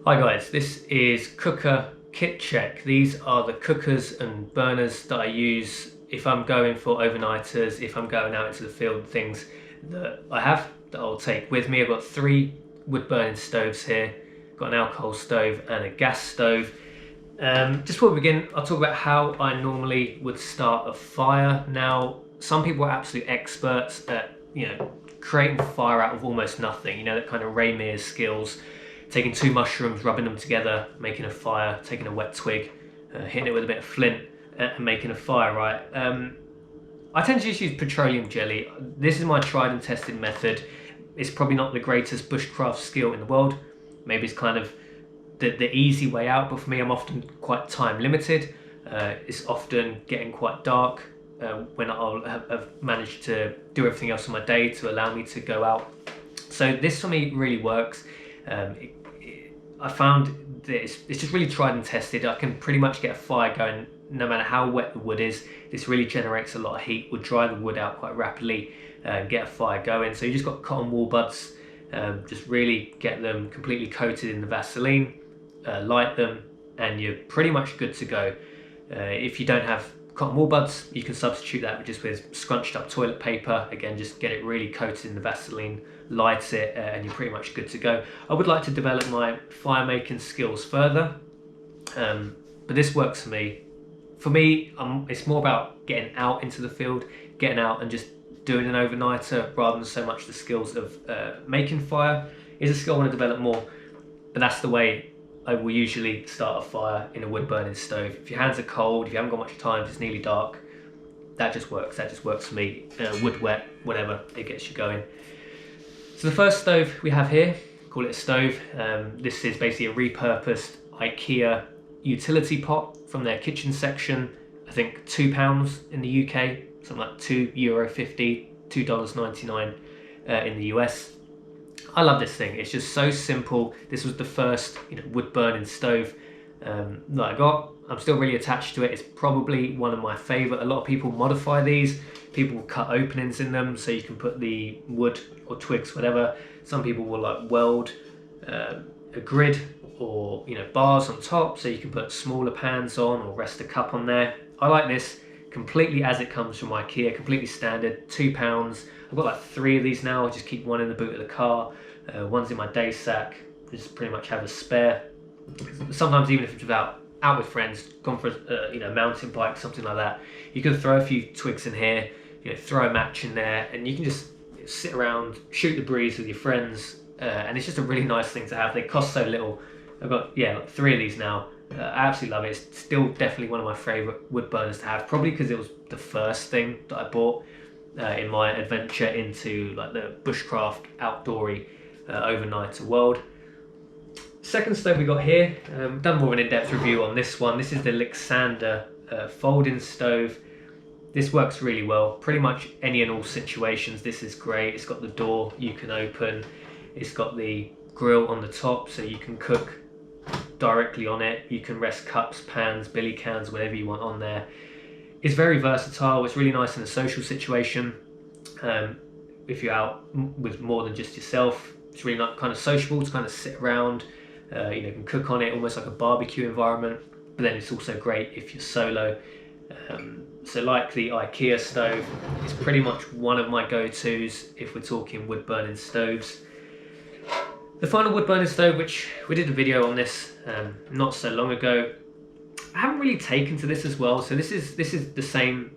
Hi guys, this is cooker kit check. These are the cookers and burners that I use if I'm going for overnighters, if I'm going out into the field, things that I have that I'll take with me. I've got 3 wood burning stoves here, got an alcohol stove and a gas stove. Just before we begin, I'll talk about how I normally would start a fire. Now, some people are absolute experts at, creating fire out of almost nothing, that kind of Ray Mears skills. Taking 2 mushrooms, rubbing them together, making a fire, taking a wet twig, hitting it with a bit of flint and making a fire, right? I tend to just use petroleum jelly. This is my tried and tested method. It's probably not the greatest bushcraft skill in the world. Maybe it's kind of the easy way out, but for me, I'm often quite time limited. It's often getting quite dark when I'll have managed to do everything else in my day to allow me to go out. So this for me really works. I found that it's just really tried and tested. I can pretty much get a fire going no matter how wet the wood is. This really generates a lot of heat, will dry the wood out quite rapidly and get a fire going. So you just got cotton wool buds, just really get them completely coated in the Vaseline, light them, and you're pretty much good to go. If you don't have cotton wool buds, you can substitute that just with scrunched up toilet paper. Again, just get it really coated in the Vaseline, light it, and you're pretty much good to go. I would like to develop my fire making skills further, but this works for me. For me, it's more about getting out into the field, getting out and just doing an overnighter rather than so much the skills of making fire. Is a skill I want to develop more, but that's the way I will usually start a fire in a wood burning stove. If your hands are cold, if you haven't got much time, if it's nearly dark, that just works. That just works for me. Wood wet, whatever, it gets you going. So the first stove we have here, call it a stove. This is basically a repurposed IKEA utility pot from their kitchen section. I think £2 in the UK, something like €2.50, $2.99 in the US. I love this thing. It's just so simple. This was the first wood burning stove that I got. I'm still really attached to it. It's probably one of my favorite. A lot of people modify these. People cut openings in them so you can put the wood or twigs, whatever. Some people will like weld a grid or bars on top so you can put smaller pans on or rest a cup on there. I like this completely as it comes from IKEA, completely standard, £2. I've got like 3 of these now. I just keep one in the boot of the car, one's in my day sack. I just pretty much have a spare. Sometimes even if it's out with friends, gone for a mountain bike, something like that, you can throw a few twigs in here, throw a match in there, and you can just sit around, shoot the breeze with your friends, and it's just a really nice thing to have. They cost so little. I've got like 3 of these now. I absolutely love it. It's still definitely one of my favorite wood burners to have, probably because it was the first thing that I bought in my adventure into like the bushcraft outdoory overnighter world. Second stove we got here, done more of an in-depth review on this one. This is the Lixada folding stove. This works really well, pretty much any and all situations. This is great. It's got the door you can open. It's got the grill on the top so you can cook directly on it. You can rest cups, pans, billy cans, whatever you want on there. It's very versatile. It's really nice in a social situation. If you're out with more than just yourself, it's really not kind of sociable to kind of sit around. You can cook on it almost like a barbecue environment, but then it's also great if you're solo. So like the IKEA stove, it's pretty much one of my go-tos if we're talking wood burning stoves. The final wood burning stove, which we did a video on this not so long ago, I haven't really taken to this as well. So this is the same,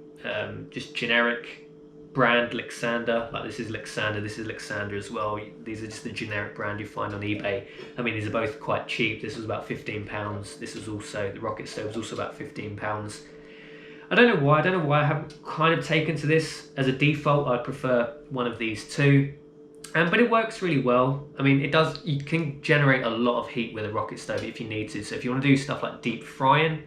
just generic brand Lixada. Like this is Lixada, this is Lixada as well. These are just the generic brand you find on eBay. I mean, these are both quite cheap. This was about £15. This was also, the rocket stove was also about £15. I don't know why I haven't kind of taken to this. As a default, I'd prefer one of these 2. But it works really well. I mean, you can generate a lot of heat with a rocket stove if you need to. So if you want to do stuff like deep frying,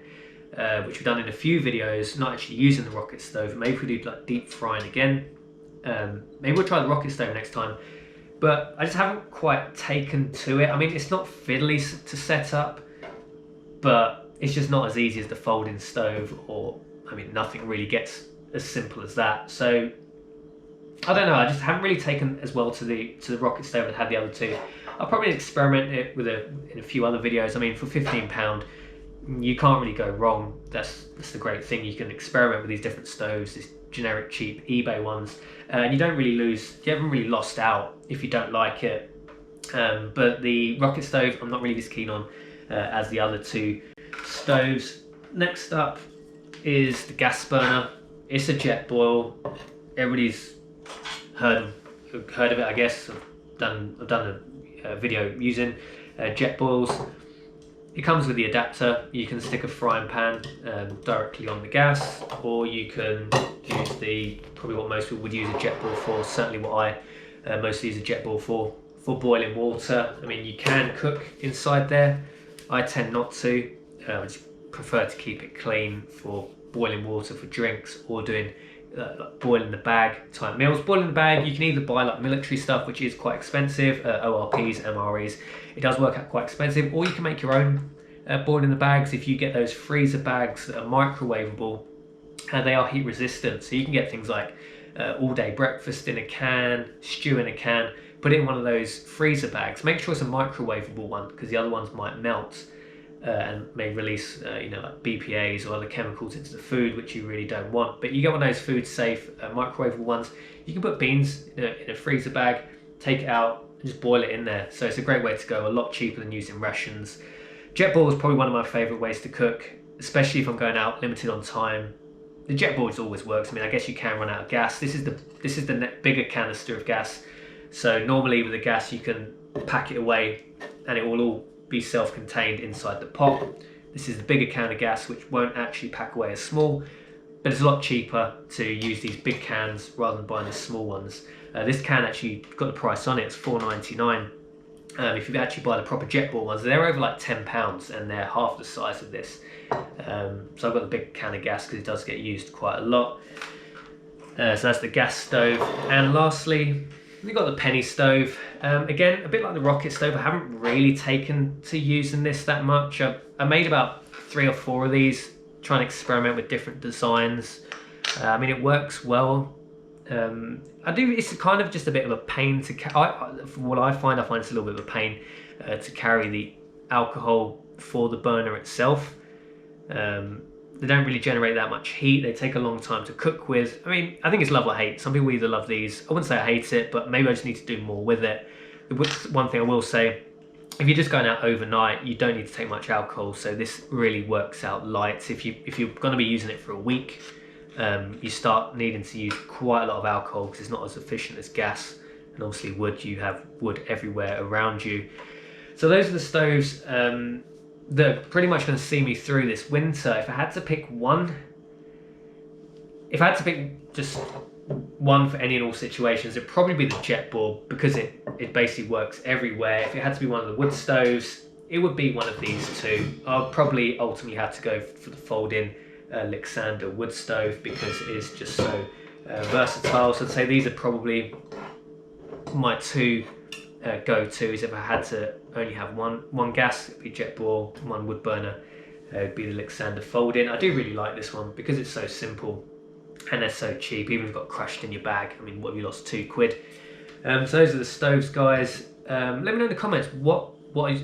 which we've done in a few videos, not actually using the rocket stove, maybe if we do like deep frying again, maybe we'll try the rocket stove next time. But I just haven't quite taken to it. I mean, it's not fiddly to set up, but it's just not as easy as the folding stove, or I mean, nothing really gets as simple as that. So I don't know, I just haven't really taken as well to the rocket stove and had the other 2. I'll probably experiment it with in a few other videos. I mean, for £15, you can't really go wrong. That's the great thing. You can experiment with these different stoves, these generic cheap eBay ones, and you don't really lose. You haven't really lost out if you don't like it. But the rocket stove, I'm not really as keen on as the other two stoves. Next up is the gas burner. It's a Jetboil. Everybody's heard of it, I guess. I've done a video using Jetboils. It comes with the adapter. You can stick a frying pan directly on the gas, or you can use probably what most people would use a Jetboil for. Certainly what I mostly use a Jetboil for boiling water. I mean, you can cook inside there. I tend not to. I just prefer to keep it clean for boiling water for drinks, or doing like boil in the bag type meals. Boil in the bag, you can either buy like military stuff, which is quite expensive, ORPs, MREs. It does work out quite expensive, or you can make your own boil in the bags. If you get those freezer bags that are microwavable, and they are heat resistant, so you can get things like all day breakfast in a can, stew in a can. Put it in one of those freezer bags. Make sure it's a microwavable one, because the other ones might melt and may release like BPAs or other chemicals into the food, which you really don't want. But you get one of those food safe microwavable ones. You can put beans in a freezer bag, take it out and just boil it in there. So it's a great way to go, a lot cheaper than using rations. Jetboil is probably one of my favorite ways to cook, especially if I'm going out limited on time. The Jetboil always works. I mean, I guess you can run out of gas. This is the bigger canister of gas. So normally with the gas you can pack it away and it will all be self-contained inside the pot. This is the bigger can of gas, which won't actually pack away as small, but it's a lot cheaper to use these big cans rather than buying the small ones. This can actually got the price on it, it's $4.99. If you actually buy the proper Jetboil ones, they're over like £10 and they're half the size of this. So I've got the big can of gas because it does get used quite a lot. So that's the gas stove. And lastly, we've got the penny stove. Again, a bit like the rocket stove, I haven't really taken to using this that much. I made about 3 or 4 of these, trying to experiment with different designs. I mean, it works well. It's kind of just a bit of a pain to carry. What I find it's a little bit of a pain to carry the alcohol for the burner itself. They don't really generate that much heat. They take a long time to cook with. I mean, I think it's love or hate. Some people either love these. I wouldn't say I hate it, but maybe I just need to do more with it. One thing I will say, if you're just going out overnight, you don't need to take much alcohol. So this really works out light. If you're going to be using it for a week, you start needing to use quite a lot of alcohol because it's not as efficient as gas. And obviously wood, you have wood everywhere around you. So those are the stoves that are pretty much going to see me through this winter. If I had to pick just one for any and all situations, it'd probably be the Jetboil, because it basically works everywhere. If it had to be one of the wood stoves, it would be one of these two. I'll probably ultimately have to go for the fold-in Lixada wood stove, because it is just so versatile. So I'd say these are probably my two go-tos. If I had to only have one gas, it'd be Jetboil. One wood burner, it'd be the Lixada fold-in. I do really like this one because it's so simple and they're so cheap. Even if it's got crushed in your bag, I mean, what have you lost, £2? So those are the stoves, guys. Let me know in the comments what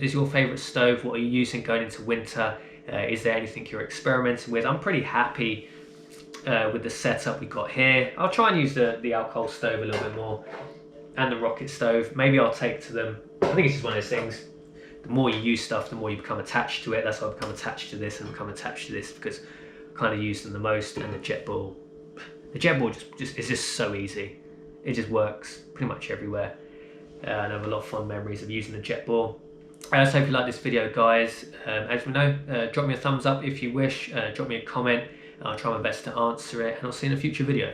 is your favourite stove. What are you using going into winter? Is there anything you're experimenting with? I'm pretty happy with the setup we got here. I'll try and use the alcohol stove a little bit more, and the rocket stove. Maybe I'll take to them. I think it's just one of those things. The more you use stuff, the more you become attached to it. That's why I've become attached to this and become attached to this, because I kind of use them the most. And the Jetboil is just so easy. It just works pretty much everywhere. And I have a lot of fond memories of using the Jetboil. I hope you like this video, guys. As we know, drop me a thumbs up if you wish. Drop me a comment. I'll try my best to answer it, and I'll see you in a future video.